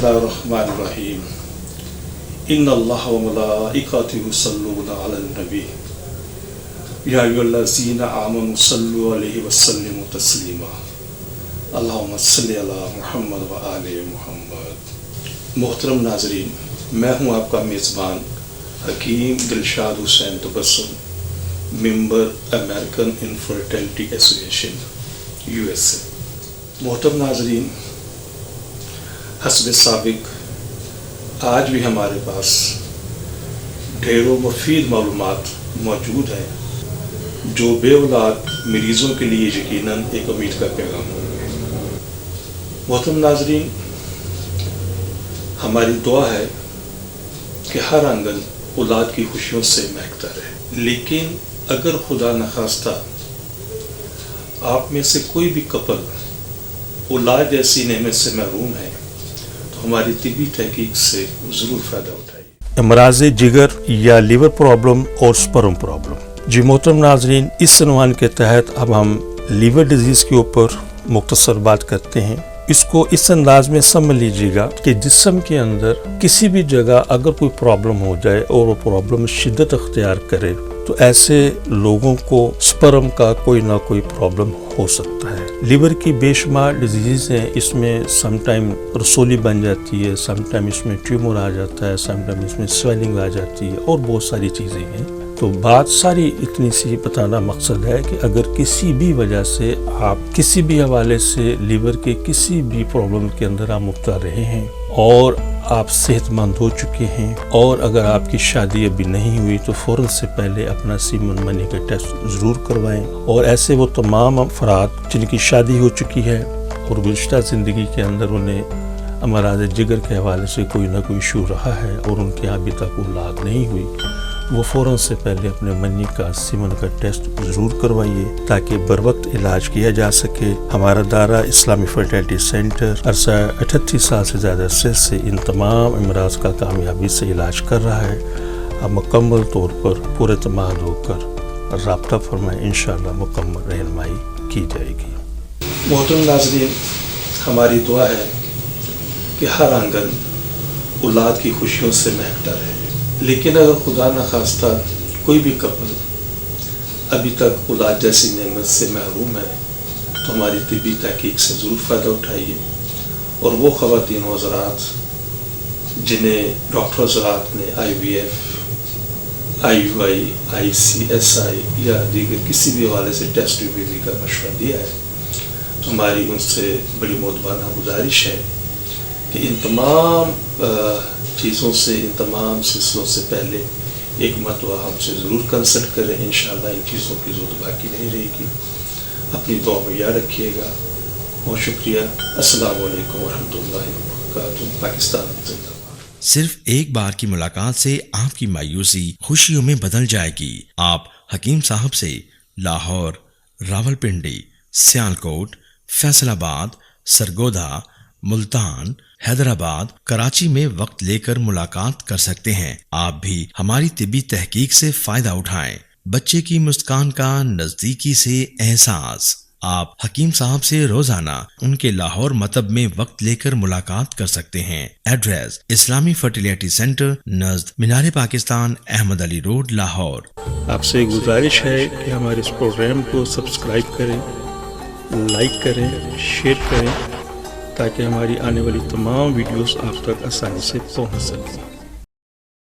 बिस्मिल्लाहिर्रहमानिर्रहीम इन्नल्लाह व मलाइकतहु युसल्लूना अलन नबी या अय्युहल्लज़ीना आमनु सल्लु अलैहि व सल्लिमु तस्लीमा अल्लाहुम्मा सल्लि अला मुहम्मद व आले मुहम्मद। मोहतरम नाज़रीन, मैं हूँ आपका मेज़बान Hakeem Dilshad Hussain Tabassum, member American infertility association USA। मोहतरम नाज़रीन, हस्ब साबिक आज भी हमारे पास ढेरों मुफीद मालूमात मौजूद हैं जो बेऔलाद मरीज़ों के लिए यकीनन एक उम्मीद का पैगाम होंगे। मोहतरम नाज़रीन, हमारी दुआ है कि हर आंगन औलाद की खुशियों से महकता रहे, लेकिन अगर खुदा न खास्ता आप में से कोई भी कपल औलाद जैसी नेमत से महरूम है तो हमारी तिबी तहकीक से ज़रूर फ़ायदा उठाइए। अमराज़ जिगर या लीवर प्रॉब्लम और स्पर्म प्रॉब्लम। जी मोहतरम नाज़रीन, इस उन्वान के तहत अब हम लीवर डिजीज़ के ऊपर मुख्तसर बात करते हैं। इसको इस अंदाज में समझ लीजिएगा कि जिस्म के अंदर किसी भी जगह अगर कोई प्रॉब्लम हो जाए और वो प्रॉब्लम शिद्दत अख्तियार करे तो ऐसे लोगों को स्पर्म का कोई ना कोई प्रॉब्लम हो सकता है। लीवर की बेशुमार डिजीज़ हैं, इसमें समटाइम रसोली बन जाती है, समटाइम इसमें ट्यूमर आ जाता है, समटाइम इसमें स्वेलिंग आ जाती है और बहुत सारी चीज़ें हैं। तो बात सारी इतनी सी बताना मकसद है कि अगर किसी भी वजह से आप किसी भी हवाले से लीवर के किसी भी प्रॉब्लम के अंदर आप मुब्तला रहे हैं और आप सेहतमंद हो चुके हैं और अगर आपकी शादी अभी नहीं हुई तो फ़ौरन से पहले अपना सीमन मनी का टेस्ट ज़रूर करवाएं। और ऐसे वो तमाम अफराद जिनकी शादी हो चुकी है और गुज़श्ता ज़िंदगी के अंदर उन्हें अमराज़ जिगर के हवाले से कोई ना कोई इशू रहा है और उनके यहाँ अभी तक औलाद नहीं हुई, वो फ़ौरन से पहले अपने मनी का सीमन का टेस्ट ज़रूर करवाइए ताकि बर वक्त इलाज किया जा सके। हमारा दायरा इस्लामी फर्टिलिटी सेंटर अरसा 38 साल से ज़्यादा अरसे से इन तमाम अमराज का कामयाबी से इलाज कर रहा है। अब मुकम्मल तौर पर पूरे तमाम होकर राब्ता फरमाएं, इंशाअल्लाह मुकम्मल रहनुमाई की जाएगी। मोहतरम नाज़रीन, हमारी दुआ है कि हर आंगन औलाद की खुशियों से महकता रहे, लेकिन अगर खुदा न खास्ता कोई भी कपल अभी तक औलाद जैसी नेमत से महरूम है तो हमारी तिब्बी तहकीक से ज़रूर फ़ायदा उठाइए। और वो ख़वातीन हज़रात जिन्हें डॉक्टर हज़रात ने IVF, IUI, ICSI या दीगर किसी भी हवाले से टेस्ट बेबी का मशवरा दिया है तो हमारी उनसे बड़ी मोहब्बाना गुजारिश है कि इन तमाम चीज़ों से, इन तमाम सिलसिलों से पहले एक मरतबा हमसे ज़रूर कंसल्ट करें। इंशाअल्लाह इन चीज़ों की ज़रूरत बाकी नहीं रहेगी। अपनी दुआ में याद रखिएगा। बहुत शुक्रिया। अस्सलाम वालेकुम वरहमतुल्लाहि वबरकातुहू। पाकिस्तान जिंदाबाद। सिर्फ एक बार की मुलाकात से आपकी मायूसी खुशियों में बदल जाएगी। आप हकीम साहब से लाहौर, रावलपिंडी, सियालकोट, फैसलाबाद, सरगोधा, मुल्तान, हैदराबाद, कराची में वक्त लेकर मुलाकात कर सकते हैं। आप भी हमारी तिब्बी तहकीक से फायदा उठाएं। बच्चे की मुस्कान का नजदीकी से एहसास। आप हकीम साहब से रोजाना उनके लाहौर मतब में वक्त लेकर मुलाकात कर सकते हैं। एड्रेस इस्लामी फर्टिलिटी सेंटर नज़द मीनार पाकिस्तान, अहमद अली रोड, लाहौर। आपसे गुजारिश है कि हमारे इस प्रोग्राम को सब्सक्राइब करें, लाइक करें, शेयर करें ताकि हमारी आने वाली तमाम वीडियोस आप तक आसानी से पहुंच सकें।